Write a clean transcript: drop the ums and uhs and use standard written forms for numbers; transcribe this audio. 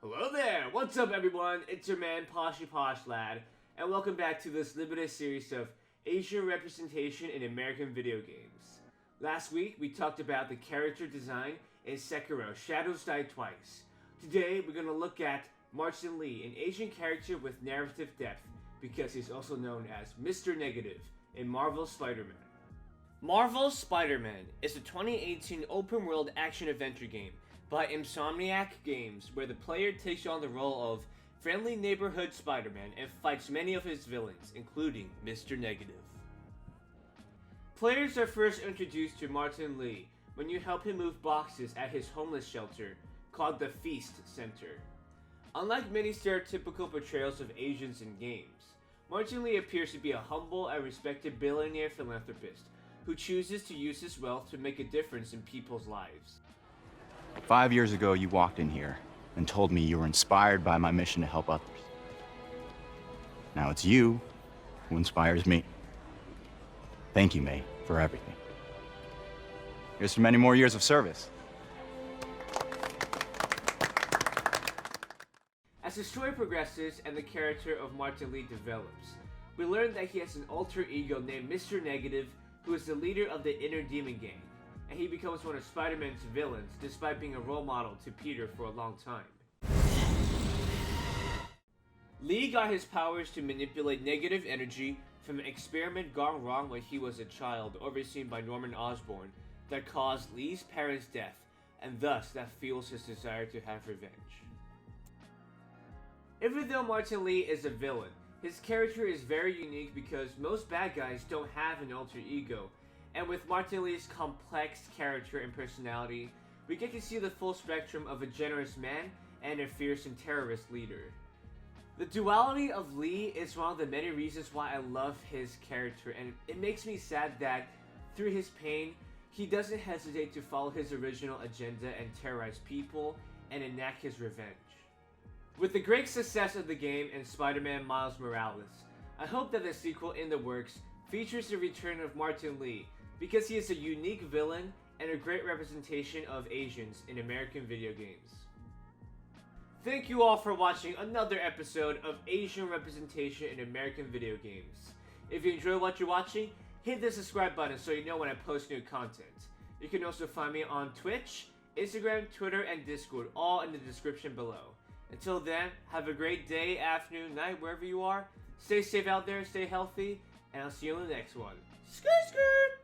Hello there! What's up, everyone? It's your man, Poshy Posh Lad, and welcome back to this limited series of Asian representation in American video games. Last week, we talked about the character design in Sekiro: Shadows Die Twice. Today, we're gonna look at Martin Lee, an Asian character with narrative depth, because he's also known as Mr. Negative in Marvel's Spider-Man. Marvel's Spider-Man is a 2018 open-world action-adventure game by Insomniac Games, where the player takes on the role of friendly neighborhood Spider-Man and fights many of his villains, including Mr. Negative. Players are first introduced to Martin Lee when you help him move boxes at his homeless shelter, called the Feast Center. Unlike many stereotypical portrayals of Asians in games, Martin Lee appears to be a humble and respected billionaire philanthropist who chooses to use his wealth to make a difference in people's lives. 5 years ago, you walked in here and told me you were inspired by my mission to help others. Now it's you who inspires me. Thank you, May, for everything. Here's to many more years of service. As the story progresses and the character of Martin Lee develops, we learn that he has an alter ego named Mr. Negative, who is the leader of the Inner Demon Gang, and he becomes one of Spider-Man's villains despite being a role model to Peter for a long time. Lee got his powers to manipulate negative energy from an experiment gone wrong when he was a child overseen by Norman Osborn that caused Lee's parents' death, and thus that fuels his desire to have revenge. Even though Martin Lee is a villain, his character is very unique because most bad guys don't have an alter ego, and with Martin Lee's complex character and personality, we get to see the full spectrum of a generous man and a fierce and terrorist leader. The duality of Lee is one of the many reasons why I love his character, and it makes me sad that through his pain, he doesn't hesitate to follow his original agenda and terrorize people and enact his revenge. With the great success of the game and Spider-Man Miles Morales, I hope that the sequel in the works features the return of Martin Lee, because he is a unique villain and a great representation of Asians in American video games. Thank you all for watching another episode of Asian representation in American video games. If you enjoy what you're watching, hit the subscribe button so you know when I post new content. You can also find me on Twitch, Instagram, Twitter, and Discord, all in the description below. Until then, have a great day, afternoon, night, wherever you are. Stay safe out there, stay healthy, and I'll see you in the next one. Skirt, skirt!